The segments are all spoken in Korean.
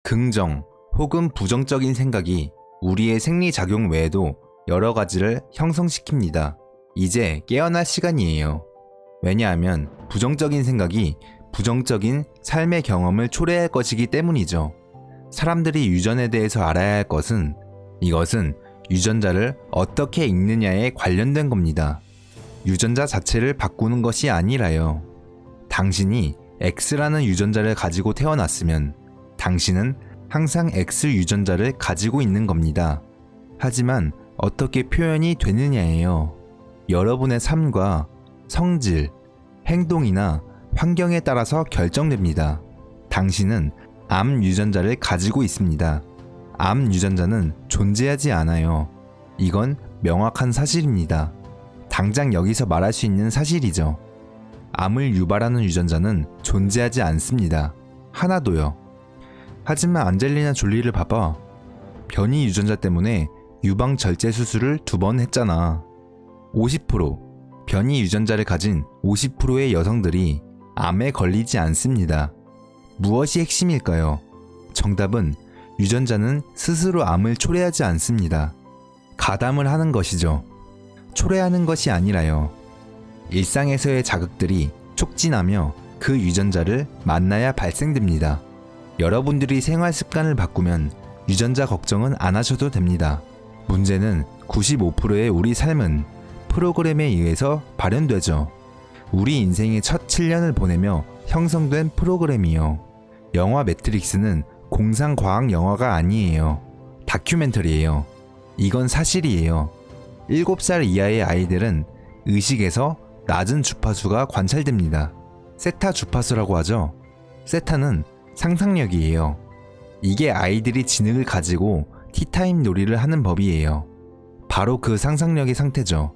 긍정 혹은 부정적인 생각이 우리의 생리작용 외에도 여러 가지를 형성시킵니다. 이제 깨어날 시간이에요. 왜냐하면 부정적인 생각이 부정적인 삶의 경험을 초래할 것이기 때문이죠. 사람들이 유전에 대해서 알아야 할 것은 이것은 유전자를 어떻게 읽느냐에 관련된 겁니다. 유전자 자체를 바꾸는 것이 아니라요. 당신이 X라는 유전자를 가지고 태어났으면 당신은 항상 X 유전자를 가지고 있는 겁니다. 하지만 어떻게 표현이 되느냐예요. 여러분의 삶과 성질, 행동이나 환경에 따라서 결정됩니다. 당신은 암 유전자를 가지고 있습니다. 암 유전자는 존재하지 않아요. 이건 명확한 사실입니다. 당장 여기서 말할 수 있는 사실이죠. 암을 유발하는 유전자는 존재하지 않습니다. 하나도요. 하지만 안젤리나 졸리를 봐봐. 변이 유전자 때문에 유방 절제 수술을 2번 했잖아. 50%, 변이 유전자를 가진 50%의 여성들이 암에 걸리지 않습니다. 무엇이 핵심일까요? 정답은 유전자는 스스로 암을 초래하지 않습니다. 가담을 하는 것이죠. 초래하는 것이 아니라요. 일상에서의 자극들이 촉진하며 그 유전자를 만나야 발생됩니다. 여러분들이 생활 습관을 바꾸면 유전자 걱정은 안 하셔도 됩니다. 문제는 95%의 우리 삶은 프로그램에 의해서 발현되죠. 우리 인생의 첫 7년을 보내며 형성된 프로그램이요. 영화 매트릭스는 공상과학 영화가 아니에요. 다큐멘터리예요. 이건 사실이에요. 7살 이하의 아이들은 의식에서 낮은 주파수가 관찰됩니다. 세타 주파수라고 하죠. 세타는 상상력이에요. 이게 아이들이 지능을 가지고 티타임 놀이를 하는 법이에요. 바로 그 상상력의 상태죠.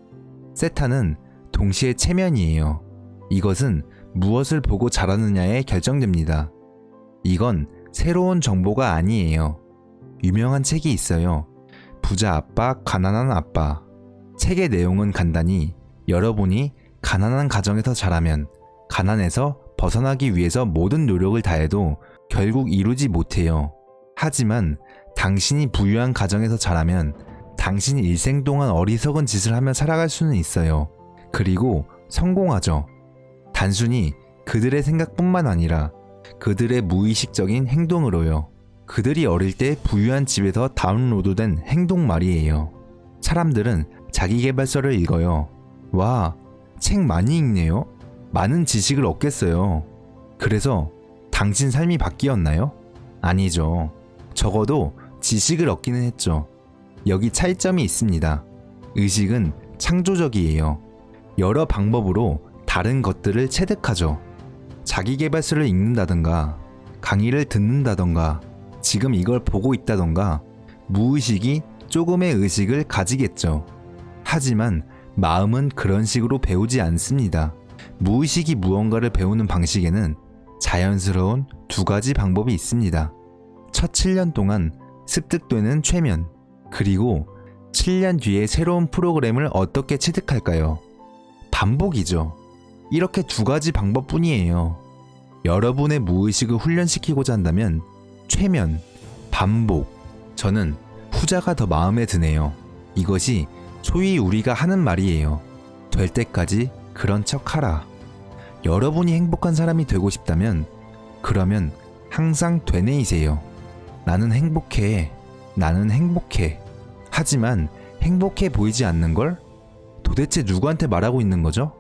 세타는 동시에 체면이에요. 이것은 무엇을 보고 자라느냐에 결정됩니다. 이건 새로운 정보가 아니에요. 유명한 책이 있어요. 부자 아빠, 가난한 아빠. 책의 내용은 간단히 여러분이 가난한 가정에서 자라면 가난에서 벗어나기 위해서 모든 노력을 다해도 결국 이루지 못해요. 하지만 당신이 부유한 가정에서 자라면 당신이 일생 동안 어리석은 짓을 하며 살아갈 수는 있어요. 그리고 성공하죠. 단순히 그들의 생각뿐만 아니라 그들의 무의식적인 행동으로요. 그들이 어릴 때 부유한 집에서 다운로드된 행동 말이에요. 사람들은 자기계발서를 읽어요. 와, 책 많이 읽네요. 많은 지식을 얻겠어요. 그래서 당신 삶이 바뀌었나요? 아니죠. 적어도 지식을 얻기는 했죠. 여기 차이점이 있습니다. 의식은 창조적이에요. 여러 방법으로 다른 것들을 체득하죠. 자기계발서를 읽는다던가, 강의를 듣는다던가, 지금 이걸 보고 있다던가, 무의식이 조금의 의식을 가지겠죠. 하지만 마음은 그런 식으로 배우지 않습니다. 무의식이 무언가를 배우는 방식에는 자연스러운 2가지 방법이 있습니다. 첫 7년 동안 습득되는 최면, 그리고 7년 뒤에 새로운 프로그램을 어떻게 체득할까요? 반복이죠. 이렇게 2가지 방법뿐이에요. 여러분의 무의식을 훈련시키고자 한다면 최면, 반복. 저는 후자가 더 마음에 드네요. 이것이 소위 우리가 하는 말이에요. 될 때까지 그런 척 하라. 여러분이 행복한 사람이 되고 싶다면 그러면 항상 되뇌이세요. 나는 행복해. 나는 행복해. 하지만 행복해 보이지 않는 걸 도대체 누구한테 말하고 있는 거죠?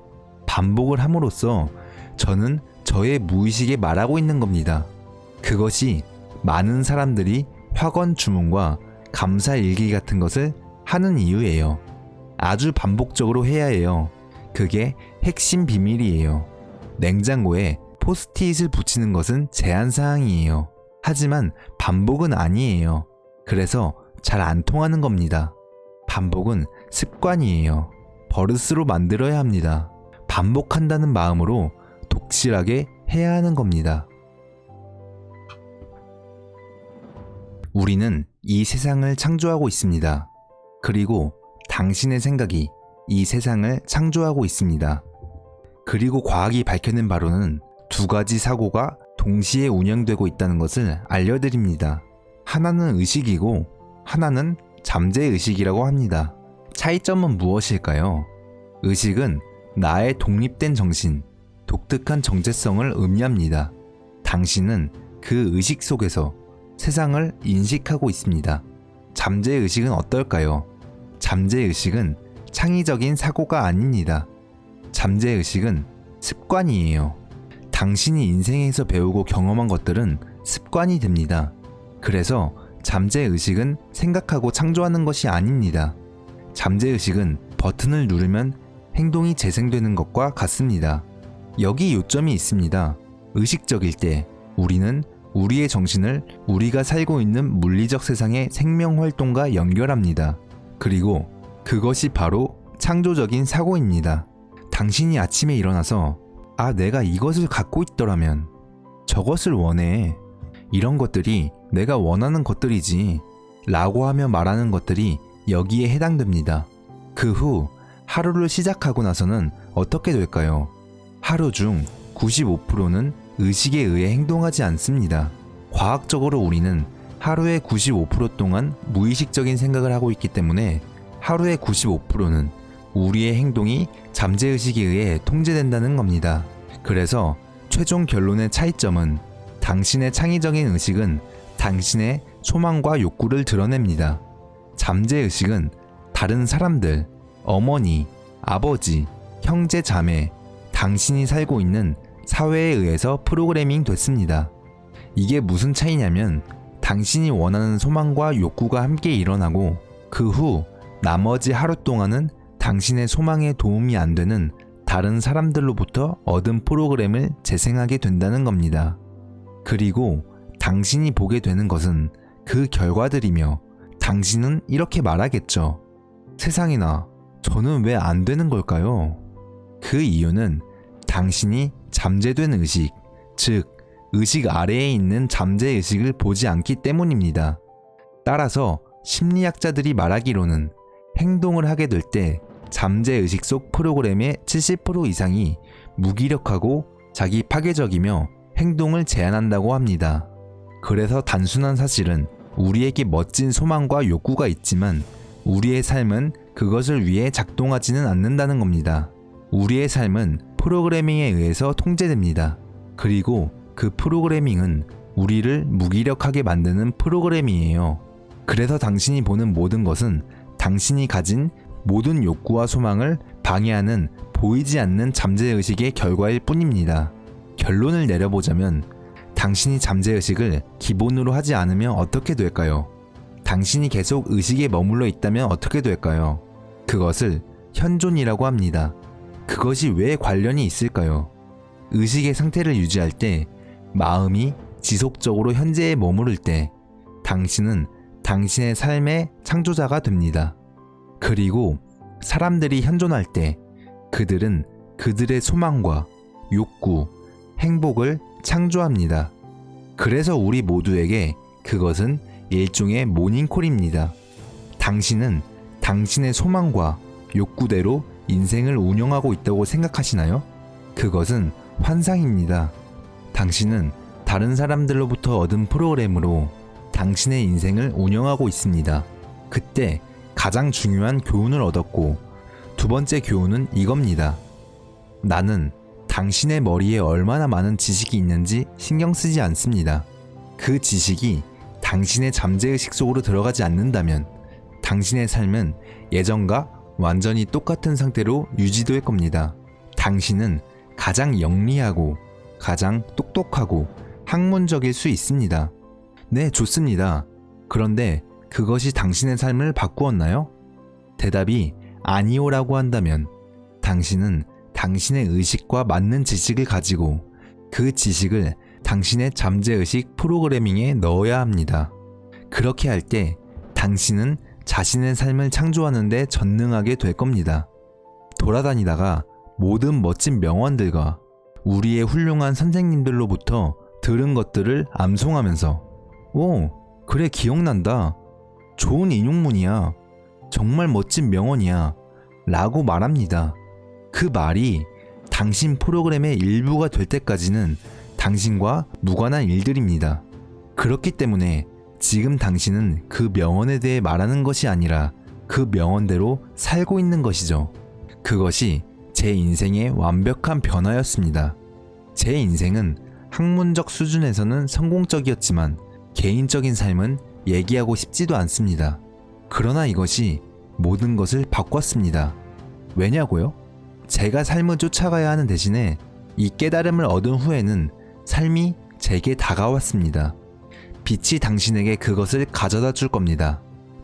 반복을 함으로써 저는 저의 무의식에 말하고 있는 겁니다. 그것이 많은 사람들이 확언 주문과 감사 일기 같은 것을 하는 이유예요. 아주 반복적으로 해야 해요. 그게 핵심 비밀이에요. 냉장고에 포스트잇을 붙이는 것은 제한사항이에요. 하지만 반복은 아니에요. 그래서 잘 안 통하는 겁니다. 반복은 습관이에요. 버릇으로 만들어야 합니다. 반복한다는 마음으로 독실하게 해야 하는 겁니다. 우리는 이 세상을 창조하고 있습니다. 그리고 당신의 생각이 이 세상을 창조하고 있습니다. 그리고 과학이 밝혀낸 바로는 2가지 사고가 동시에 운영되고 있다는 것을 알려드립니다. 하나는 의식이고 하나는 잠재의식이라고 합니다. 차이점은 무엇일까요? 의식은 나의 독립된 정신, 독특한 정체성을 의미합니다. 당신은 그 의식 속에서 세상을 인식하고 있습니다. 잠재의식은 어떨까요? 잠재의식은 창의적인 사고가 아닙니다. 잠재의식은 습관이에요. 당신이 인생에서 배우고 경험한 것들은 습관이 됩니다. 그래서 잠재의식은 생각하고 창조하는 것이 아닙니다. 잠재의식은 버튼을 누르면 행동이 재생되는 것과 같습니다. 여기 요점이 있습니다. 의식적일 때 우리는 우리의 정신을 우리가 살고 있는 물리적 세상의 생명활동과 연결합니다. 그리고 그것이 바로 창조적인 사고입니다. 당신이 아침에 일어나서 내가 이것을 갖고 있더라면 저것을 원해. 이런 것들이 내가 원하는 것들이지 라고 하며 말하는 것들이 여기에 해당됩니다. 그 후 하루를 시작하고 나서는 어떻게 될까요? 하루 중 95%는 의식에 의해 행동하지 않습니다. 과학적으로 우리는 하루의 95% 동안 무의식적인 생각을 하고 있기 때문에 하루의 95%는 우리의 행동이 잠재의식에 의해 통제된다는 겁니다. 그래서 최종 결론의 차이점은 당신의 창의적인 의식은 당신의 소망과 욕구를 드러냅니다. 잠재의식은 다른 사람들, 어머니, 아버지, 형제, 자매, 당신이 살고 있는 사회에 의해서 프로그래밍 됐습니다. 이게 무슨 차이냐면 당신이 원하는 소망과 욕구가 함께 일어나고 그 후 나머지 하루 동안은 당신의 소망에 도움이 안 되는 다른 사람들로부터 얻은 프로그램을 재생하게 된다는 겁니다. 그리고 당신이 보게 되는 것은 그 결과들이며 당신은 이렇게 말하겠죠. 세상에나 저는 왜 안 되는 걸까요? 그 이유는 당신이 잠재된 의식, 즉 의식 아래에 있는 잠재의식을 보지 않기 때문입니다. 따라서 심리학자들이 말하기로는 행동을 하게 될 때 잠재의식 속 프로그램의 70% 이상이 무기력하고 자기 파괴적이며 행동을 제한한다고 합니다. 그래서 단순한 사실은 우리에게 멋진 소망과 욕구가 있지만 우리의 삶은 그것을 위해 작동하지는 않는다는 겁니다. 우리의 삶은 프로그래밍에 의해서 통제됩니다. 그리고 그 프로그래밍은 우리를 무기력하게 만드는 프로그램이에요. 그래서 당신이 보는 모든 것은 당신이 가진 모든 욕구와 소망을 방해하는 보이지 않는 잠재의식의 결과일 뿐입니다. 결론을 내려보자면 당신이 잠재의식을 기본으로 하지 않으면 어떻게 될까요? 당신이 계속 의식에 머물러 있다면 어떻게 될까요? 그것을 현존이라고 합니다. 그것이 왜 관련이 있을까요? 의식의 상태를 유지할 때, 마음이 지속적으로 현재에 머무를 때 당신은 당신의 삶의 창조자가 됩니다. 그리고 사람들이 현존할 때 그들은 그들의 소망과 욕구, 행복을 창조합니다. 그래서 우리 모두에게 그것은 일종의 모닝콜입니다. 당신은 당신의 소망과 욕구대로 인생을 운영하고 있다고 생각하시나요? 그것은 환상입니다. 당신은 다른 사람들로부터 얻은 프로그램으로 당신의 인생을 운영하고 있습니다. 그때 가장 중요한 교훈을 얻었고 두 번째 교훈은 이겁니다. 나는 당신의 머리에 얼마나 많은 지식이 있는지 신경 쓰지 않습니다. 그 지식이 당신의 잠재의식 속으로 들어가지 않는다면 당신의 삶은 예전과 완전히 똑같은 상태로 유지될 겁니다. 당신은 가장 영리하고 가장 똑똑하고 학문적일 수 있습니다. 네, 좋습니다. 그런데 그것이 당신의 삶을 바꾸었나요? 대답이 아니오라고 한다면 당신은 당신의 의식과 맞는 지식을 가지고 그 지식을 당신의 잠재의식 프로그래밍에 넣어야 합니다. 그렇게 할 때 당신은 자신의 삶을 창조하는 데 전능하게 될 겁니다. 돌아다니다가 모든 멋진 명언들과 우리의 훌륭한 선생님들로부터 들은 것들을 암송하면서 오, 그래 기억난다. 좋은 인용문이야. 정말 멋진 명언이야. 라고 말합니다. 그 말이 당신 프로그램의 일부가 될 때까지는 당신과 무관한 일들입니다. 그렇기 때문에 지금 당신은 그 명언에 대해 말하는 것이 아니라 그 명언대로 살고 있는 것이죠. 그것이 제 인생의 완벽한 변화였습니다. 제 인생은 학문적 수준에서는 성공적이었지만 개인적인 삶은 얘기하고 싶지도 않습니다. 그러나 이것이 모든 것을 바꿨습니다. 왜냐고요? 제가 삶을 쫓아가야 하는 대신에 이 깨달음을 얻은 후에는 삶이 제게 다가왔습니다. 빛이 당신에게 그것을 가져다 줄 겁니다.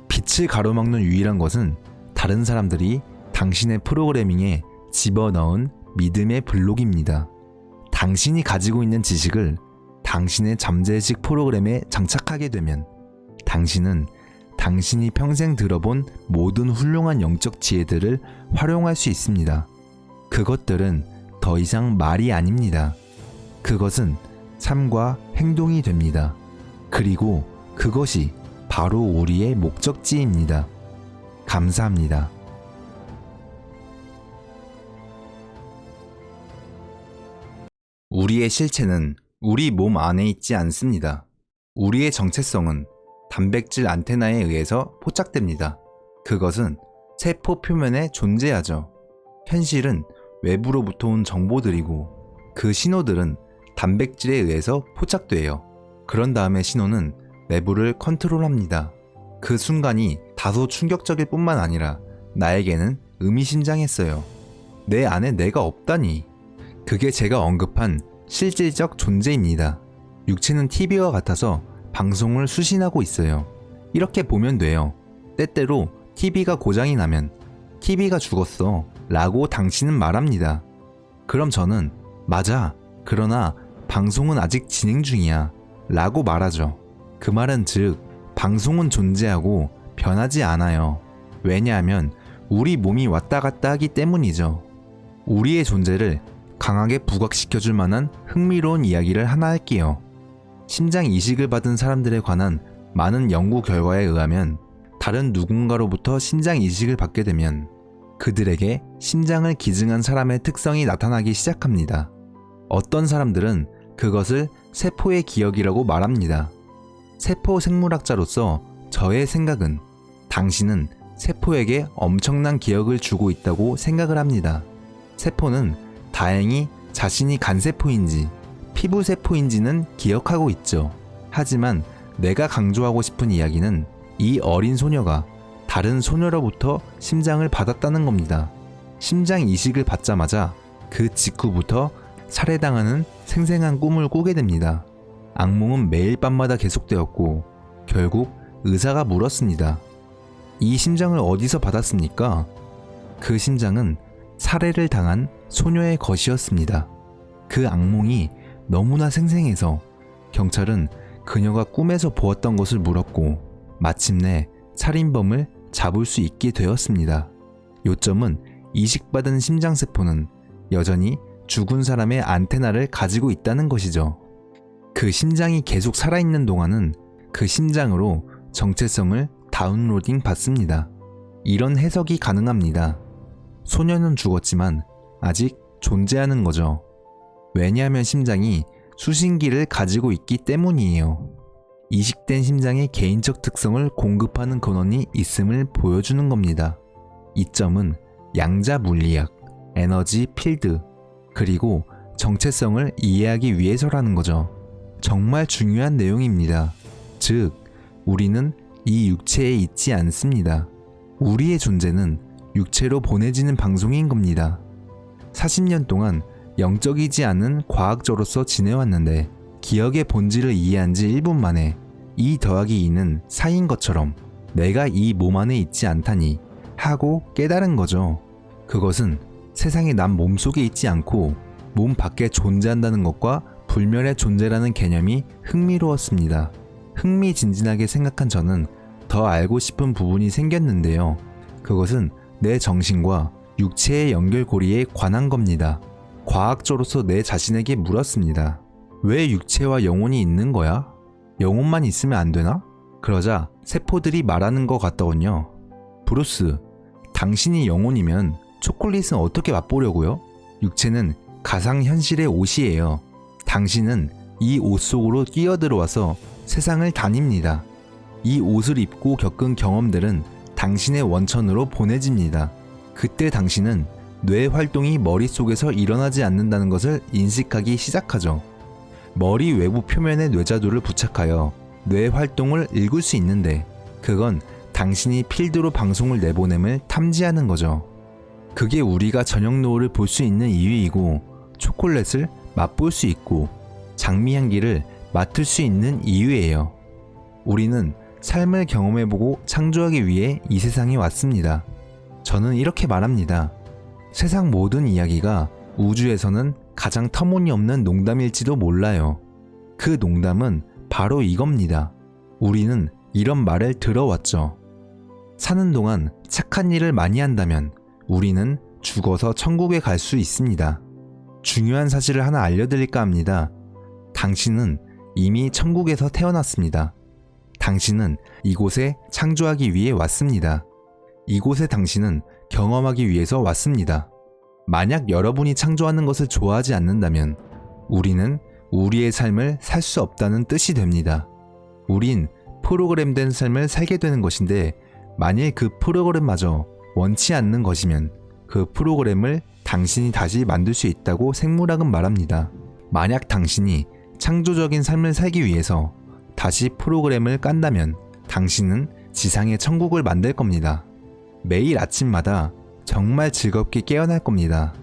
빛을 가로막는 유일한 것은 다른 사람들이 당신의 프로그래밍에 집어넣은 믿음의 블록입니다. 당신이 가지고 있는 지식을 당신의 잠재의식 프로그램에 장착하게 되면 당신은 당신이 평생 들어본 모든 훌륭한 영적 지혜들을 활용할 수 있습니다. 그것들은 더 이상 말이 아닙니다. 그것은 삶과 행동이 됩니다. 그리고 그것이 바로 우리의 목적지입니다. 감사합니다. 우리의 실체는 우리 몸 안에 있지 않습니다. 우리의 정체성은 단백질 안테나에 의해서 포착됩니다. 그것은 세포 표면에 존재하죠. 현실은 외부로부터 온 정보들이고 그 신호들은 단백질에 의해서 포착돼요. 그런 다음에 신호는 내부를 컨트롤합니다. 그 순간이 다소 충격적일 뿐만 아니라 나에게는 의미심장했어요. 내 안에 내가 없다니. 그게 제가 언급한 실질적 존재입니다. 육체는 TV와 같아서 방송을 수신하고 있어요. 이렇게 보면 돼요. 때때로 TV가 고장이 나면 TV가 죽었어 라고 당신은 말합니다. 그럼 저는 맞아. 그러나 방송은 아직 진행 중이야 라고 말하죠. 그 말은 즉 방송은 존재하고 변하지 않아요. 왜냐하면 우리 몸이 왔다 갔다 하기 때문이죠. 우리의 존재를 강하게 부각시켜줄 만한 흥미로운 이야기를 하나 할게요. 심장 이식을 받은 사람들에 관한 많은 연구 결과에 의하면 다른 누군가로부터 심장 이식을 받게 되면 그들에게 심장을 기증한 사람의 특성이 나타나기 시작합니다. 어떤 사람들은 그것을 세포의 기억이라고 말합니다. 세포 생물학자로서 저의 생각은 당신은 세포에게 엄청난 기억을 주고 있다고 생각을 합니다. 세포는 다행히 자신이 간세포인지 피부세포인지는 기억하고 있죠. 하지만 내가 강조하고 싶은 이야기는 이 어린 소녀가 다른 소녀로부터 심장을 받았다는 겁니다. 심장 이식을 받자마자 그 직후부터 살해당하는 생생한 꿈을 꾸게 됩니다. 악몽은 매일 밤마다 계속되었고 결국 의사가 물었습니다. 이 심장을 어디서 받았습니까? 그 심장은 살해를 당한 소녀의 것이었습니다. 그 악몽이 너무나 생생해서 경찰은 그녀가 꿈에서 보았던 것을 물었고 마침내 살인범을 잡을 수 있게 되었습니다. 요점은 이식받은 심장세포는 여전히 죽은 사람의 안테나를 가지고 있다는 것이죠. 그 심장이 계속 살아있는 동안은 그 심장으로 정체성을 다운로딩 받습니다. 이런 해석이 가능합니다. 소녀는 죽었지만 아직 존재하는 거죠. 왜냐하면 심장이 수신기를 가지고 있기 때문이에요. 이식된 심장의 개인적 특성을 공급하는 근원이 있음을 보여주는 겁니다. 이점은 양자 물리학, 에너지 필드, 그리고 정체성을 이해하기 위해서라는 거죠. 정말 중요한 내용입니다. 즉, 우리는 이 육체에 있지 않습니다. 우리의 존재는 육체로 보내지는 방송인 겁니다. 40년 동안 영적이지 않은 과학자로서 지내왔는데 기억의 본질을 이해한 지 1분 만에 2 더하기 2는 4인 것처럼 내가 이 몸 안에 있지 않다니 하고 깨달은 거죠. 그것은 세상에 남 몸속에 있지 않고 몸 밖에 존재한다는 것과 불멸의 존재라는 개념이 흥미로웠습니다. 흥미진진하게 생각한 저는 더 알고 싶은 부분이 생겼는데요. 그것은 내 정신과 육체의 연결고리에 관한 겁니다. 과학자로서 내 자신에게 물었습니다. 왜 육체와 영혼이 있는 거야? 영혼만 있으면 안 되나? 그러자 세포들이 말하는 것 같더군요. 브루스, 당신이 영혼이면 초콜릿은 어떻게 맛보려고요? 육체는 가상현실의 옷이에요. 당신은 이 옷 속으로 뛰어들어와서 세상을 다닙니다. 이 옷을 입고 겪은 경험들은 당신의 원천으로 보내집니다. 그때 당신은 뇌 활동이 머릿속에서 일어나지 않는다는 것을 인식하기 시작하죠. 머리 외부 표면에 뇌자두를 부착하여 뇌 활동을 읽을 수 있는데 그건 당신이 필드로 방송을 내보냄을 탐지하는 거죠. 그게 우리가 저녁 노을을 볼 수 있는 이유이고 초콜릿을 맛볼 수 있고 장미 향기를 맡을 수 있는 이유예요. 우리는 삶을 경험해보고 창조하기 위해 이 세상에 왔습니다. 저는 이렇게 말합니다. 세상 모든 이야기가 우주에서는 가장 터무니없는 농담일지도 몰라요. 그 농담은 바로 이겁니다. 우리는 이런 말을 들어왔죠. 사는 동안 착한 일을 많이 한다면 우리는 죽어서 천국에 갈 수 있습니다. 중요한 사실을 하나 알려드릴까 합니다. 당신은 이미 천국에서 태어났습니다. 당신은 이곳에 창조하기 위해 왔습니다. 이곳에 당신은 경험하기 위해서 왔습니다. 만약 여러분이 창조하는 것을 좋아하지 않는다면 우리는 우리의 삶을 살 수 없다는 뜻이 됩니다. 우린 프로그램된 삶을 살게 되는 것인데 만일 그 프로그램마저 원치 않는 것이면 그 프로그램을 당신이 다시 만들 수 있다고 생물학은 말합니다. 만약 당신이 창조적인 삶을 살기 위해서 다시 프로그램을 깐다면 당신은 지상의 천국을 만들 겁니다. 매일 아침마다 정말 즐겁게 깨어날 겁니다.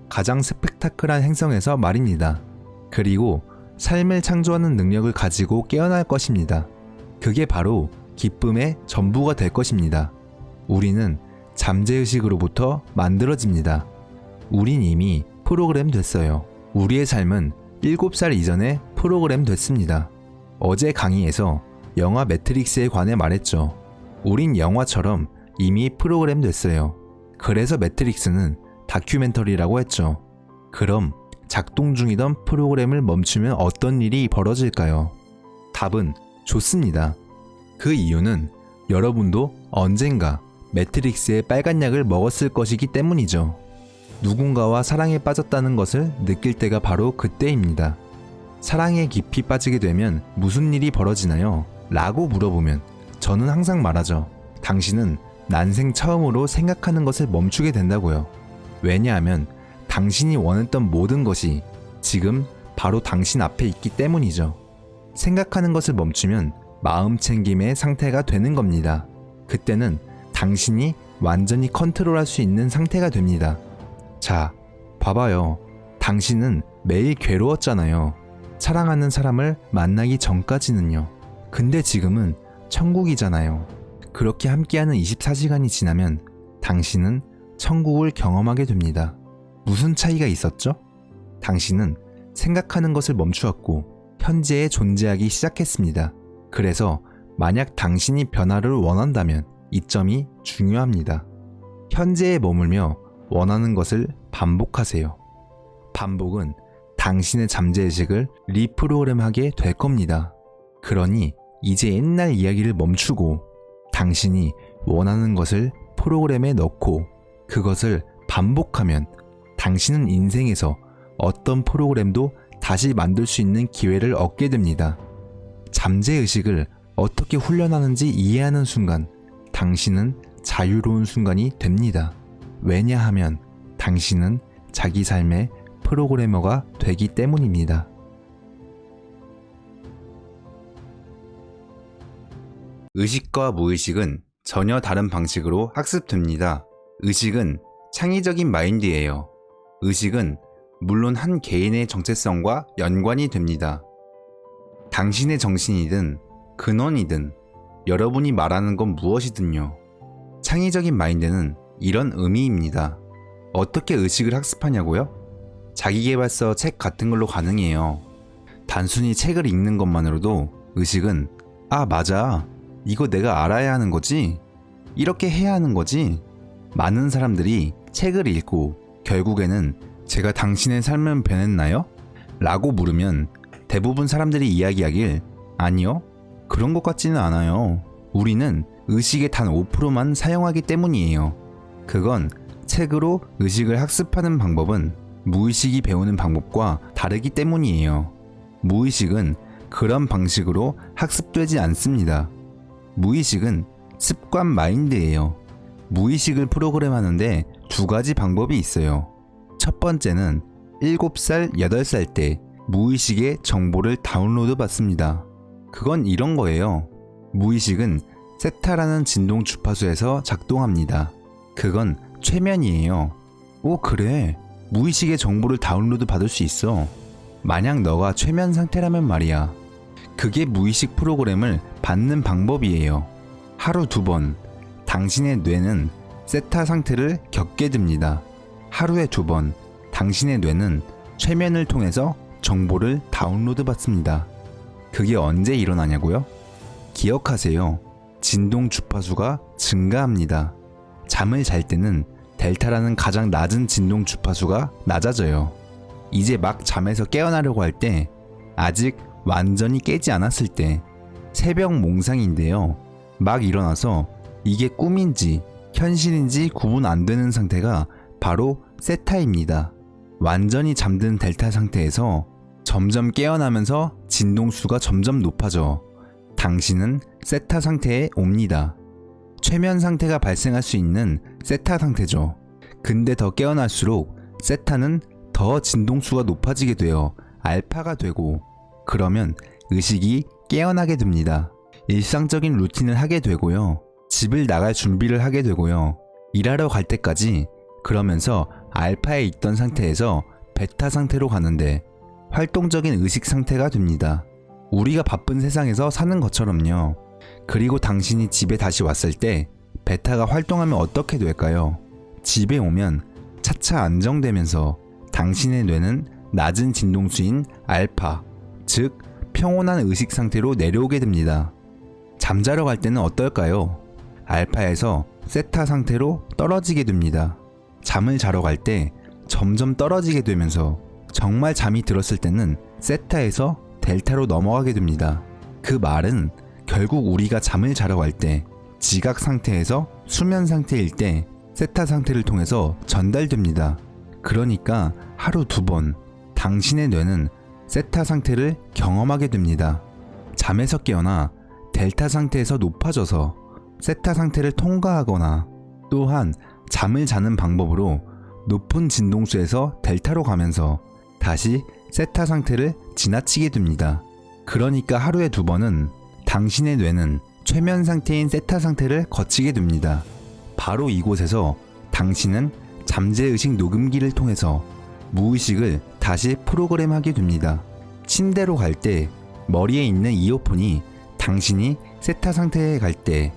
가장 스펙타클한 행성에서 말입니다. 그리고 삶을 창조하는 능력을 가지고 깨어날 것입니다. 그게 바로 기쁨의 전부가 될 것입니다. 우리는 잠재의식으로부터 만들어집니다. 우린 이미 프로그램 됐어요. 우리의 삶은 7살 이전에 프로그램 됐습니다. 어제 강의에서 영화 매트릭스에 관해 말했죠. 우린 영화처럼 이미 프로그램 됐어요. 그래서 매트릭스는 다큐멘터리라고 했죠. 그럼 작동 중이던 프로그램을 멈추면 어떤 일이 벌어질까요? 답은 좋습니다. 그 이유는 여러분도 언젠가 매트릭스의 빨간 약을 먹었을 것이기 때문이죠. 누군가와 사랑에 빠졌다는 것을 느낄 때가 바로 그때입니다. 사랑에 깊이 빠지게 되면 무슨 일이 벌어지나요? 라고 물어보면 저는 항상 말하죠. 당신은 난생 처음으로 생각하는 것을 멈추게 된다고요. 왜냐하면 당신이 원했던 모든 것이 지금 바로 당신 앞에 있기 때문이죠. 생각하는 것을 멈추면 마음 챙김의 상태가 되는 겁니다. 그때는 당신이 완전히 컨트롤할 수 있는 상태가 됩니다. 자, 봐봐요. 당신은 매일 괴로웠잖아요. 사랑하는 사람을 만나기 전까지는요. 근데 지금은 천국이잖아요. 그렇게 함께하는 24시간이 지나면 당신은 천국을 경험하게 됩니다. 무슨 차이가 있었죠? 당신은 생각하는 것을 멈추었고 현재에 존재하기 시작했습니다. 그래서 만약 당신이 변화를 원한다면 이 점이 중요합니다. 현재에 머물며 원하는 것을 반복하세요. 반복은 당신의 잠재의식을 리프로그램하게 될 겁니다. 그러니 이제 옛날 이야기를 멈추고 당신이 원하는 것을 프로그램에 넣고 그것을 반복하면 당신은 인생에서 어떤 프로그램도 다시 만들 수 있는 기회를 얻게 됩니다. 잠재의식을 어떻게 훈련하는지 이해하는 순간 당신은 자유로운 순간이 됩니다. 왜냐하면 당신은 자기 삶의 프로그래머가 되기 때문입니다. 의식과 무의식은 전혀 다른 방식으로 학습됩니다. 의식은 창의적인 마인드예요. 의식은 물론 한 개인의 정체성과 연관이 됩니다. 당신의 정신이든 근원이든 여러분이 말하는 건 무엇이든요. 창의적인 마인드는 이런 의미입니다. 어떻게 의식을 학습하냐고요? 자기계발서 책 같은 걸로 가능해요. 단순히 책을 읽는 것만으로도 의식은 아 맞아 이거 내가 알아야 하는 거지? 이렇게 해야 하는 거지? 많은 사람들이 책을 읽고 결국에는 제가 당신의 삶을 변했나요? 라고 물으면 대부분 사람들이 이야기하길 아니요 그런 것 같지는 않아요. 우리는 의식의 단 5%만 사용하기 때문이에요. 그건 책으로 의식을 학습하는 방법은 무의식이 배우는 방법과 다르기 때문이에요. 무의식은 그런 방식으로 학습되지 않습니다. 무의식은 습관 마인드예요. 무의식을 프로그램하는데 두 가지 방법이 있어요. 첫 번째는 7살, 8살 때 무의식의 정보를 다운로드 받습니다. 그건 이런 거예요. 무의식은 세타라는 진동 주파수에서 작동합니다. 그건 최면이에요. 오, 그래. 무의식의 정보를 다운로드 받을 수 있어. 만약 너가 최면 상태라면 말이야. 그게 무의식 프로그램을 받는 방법이에요. 하루 2번, 당신의 뇌는 세타 상태를 겪게 됩니다. 하루에 2번, 당신의 뇌는 최면을 통해서 정보를 다운로드 받습니다. 그게 언제 일어나냐고요? 기억하세요. 진동 주파수가 증가합니다. 잠을 잘 때는 델타라는 가장 낮은 진동 주파수가 낮아져요. 이제 막 잠에서 깨어나려고 할 때, 아직 완전히 깨지 않았을 때, 새벽 몽상인데요. 막 일어나서 이게 꿈인지 현실인지 구분 안 되는 상태가 바로 세타입니다. 완전히 잠든 델타 상태에서 점점 깨어나면서 진동수가 점점 높아져 당신은 세타 상태에 옵니다. 최면 상태가 발생할 수 있는 세타 상태죠. 근데 더 깨어날수록 세타는 더 진동수가 높아지게 되어 알파가 되고, 그러면 의식이 깨어나게 됩니다. 일상적인 루틴을 하게 되고요. 집을 나갈 준비를 하게 되고요. 일하러 갈 때까지 그러면서 알파에 있던 상태에서 베타 상태로 가는데 활동적인 의식 상태가 됩니다. 우리가 바쁜 세상에서 사는 것처럼요. 그리고 당신이 집에 다시 왔을 때 베타가 활동하면 어떻게 될까요? 집에 오면 차차 안정되면서 당신의 뇌는 낮은 진동수인 알파, 즉 평온한 의식 상태로 내려오게 됩니다. 잠자러 갈 때는 어떨까요? 알파에서 세타 상태로 떨어지게 됩니다. 잠을 자러 갈 때 점점 떨어지게 되면서 정말 잠이 들었을 때는 세타에서 델타로 넘어가게 됩니다. 그 말은 결국 우리가 잠을 자러 갈 때 지각 상태에서 수면 상태일 때 세타 상태를 통해서 전달됩니다. 그러니까 하루 2번 당신의 뇌는 세타 상태를 경험하게 됩니다. 잠에서 깨어나 델타 상태에서 높아져서 세타 상태를 통과하거나, 또한 잠을 자는 방법으로 높은 진동수에서 델타로 가면서 다시 세타 상태를 지나치게 됩니다. 그러니까 하루에 2번은 당신의 뇌는 최면 상태인 세타 상태를 거치게 됩니다. 바로 이곳에서 당신은 잠재의식 녹음기를 통해서 무의식을 다시 프로그램하게 됩니다. 침대로 갈 때 머리에 있는 이어폰이 당신이 세타 상태에 갈 때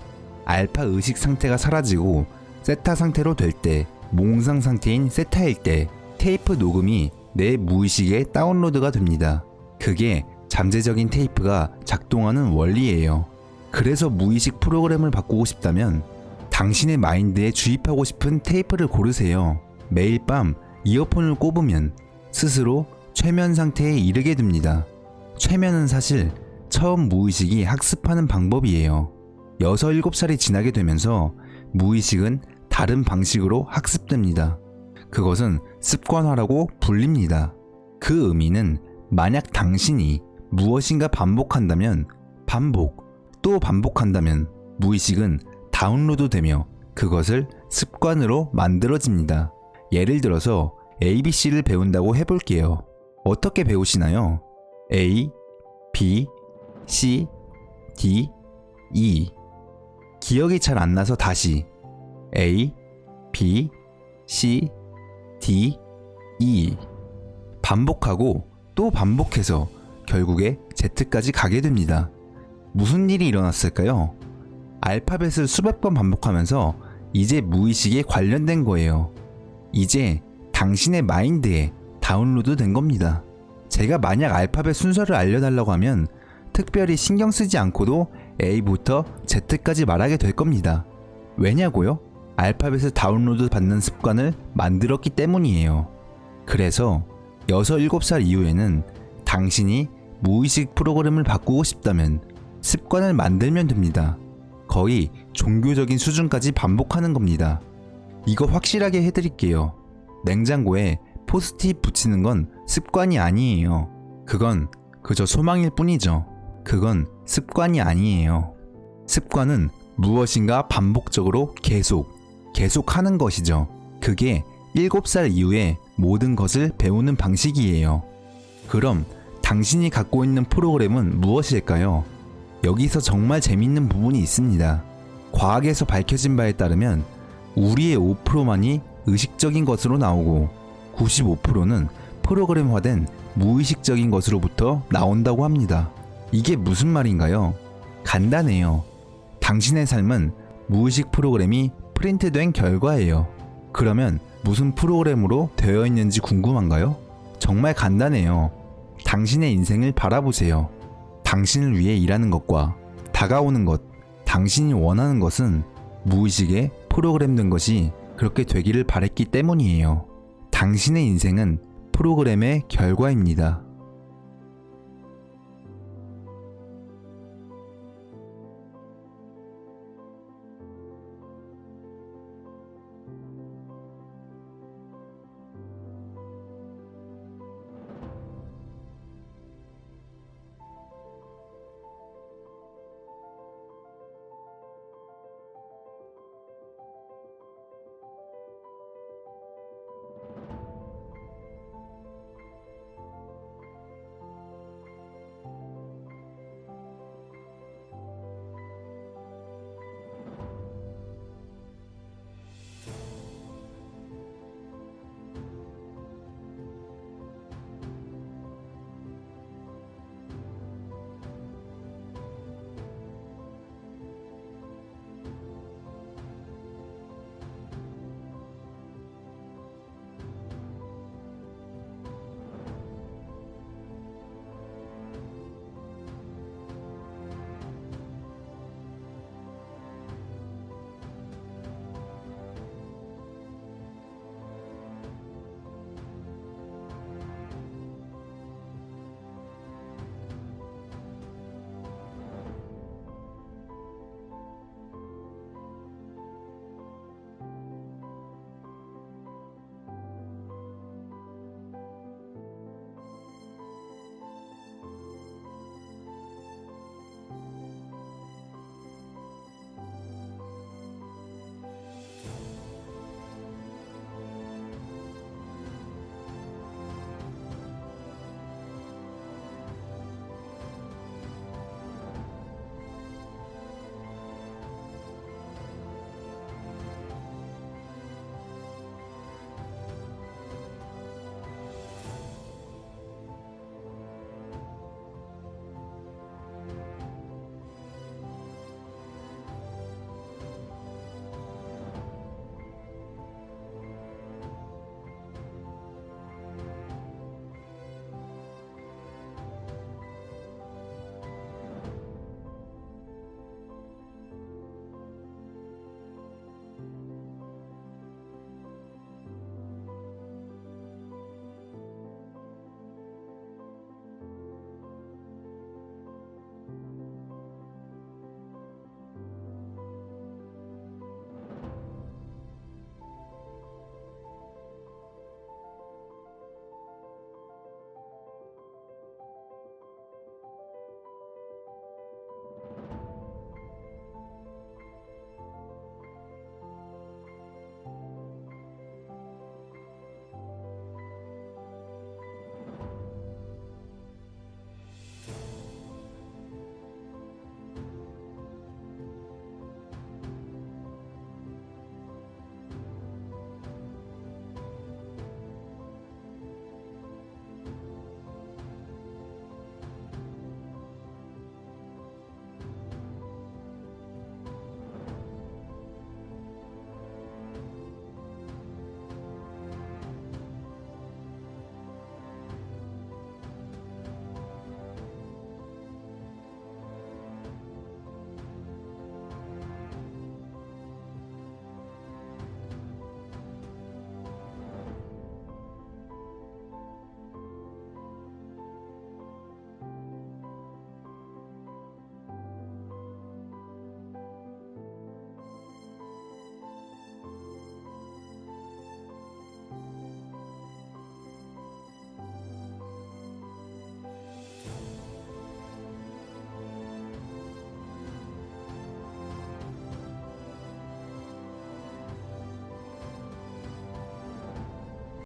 알파 의식 상태가 사라지고 세타 상태로 될 때, 몽상 상태인 세타일 때 테이프 녹음이 내 무의식에 다운로드가 됩니다. 그게 잠재적인 테이프가 작동하는 원리예요. 그래서 무의식 프로그램을 바꾸고 싶다면 당신의 마인드에 주입하고 싶은 테이프를 고르세요. 매일 밤 이어폰을 꼽으면 스스로 최면 상태에 이르게 됩니다. 최면은 사실 처음 무의식이 학습하는 방법이에요. 6, 7살이 지나게 되면서 무의식은 다른 방식으로 학습됩니다. 그것은 습관화라고 불립니다. 그 의미는 만약 당신이 무엇인가 반복한다면, 또 반복한다면 무의식은 다운로드되며 그것을 습관으로 만들어집니다. 예를 들어서 ABC를 배운다고 해볼게요. 어떻게 배우시나요? A, B, C, D, E. 기억이 잘 안 나서 다시 A, B, C, D, E. 반복하고 또 반복해서 결국에 Z까지 가게 됩니다. 무슨 일이 일어났을까요? 알파벳을 수백 번 반복하면서 이제 무의식에 관련된 거예요. 이제 당신의 마인드에 다운로드 된 겁니다. 제가 만약 알파벳 순서를 알려달라고 하면 특별히 신경 쓰지 않고도 A부터 Z까지 말하게 될 겁니다. 왜냐고요? 알파벳을 다운로드 받는 습관을 만들었기 때문이에요. 그래서 6, 7살 이후에는 당신이 무의식 프로그램을 바꾸고 싶다면 습관을 만들면 됩니다. 거의 종교적인 수준까지 반복하는 겁니다. 이거 확실하게 해드릴게요. 냉장고에 포스트잇 붙이는 건 습관이 아니에요. 그건 그저 소망일 뿐이죠. 그건 습관이 아니에요. 습관은 무엇인가 반복적으로 계속하는 것이죠. 그게 7살 이후에 모든 것을 배우는 방식이에요. 그럼 당신이 갖고 있는 프로그램은 무엇일까요? 여기서 정말 재밌는 부분이 있습니다. 과학에서 밝혀진 바에 따르면 우리의 5%만이 의식적인 것으로 나오고 95%는 프로그램화된 무의식적인 것으로부터 나온다고 합니다. 이게 무슨 말인가요? 간단해요. 당신의 삶은 무의식 프로그램이 프린트된 결과예요. 그러면 무슨 프로그램으로 되어 있는지 궁금한가요? 정말 간단해요. 당신의 인생을 바라보세요. 당신을 위해 일하는 것과 다가오는 것, 당신이 원하는 것은 무의식에 프로그램된 것이 그렇게 되기를 바랬기 때문이에요. 당신의 인생은 프로그램의 결과입니다.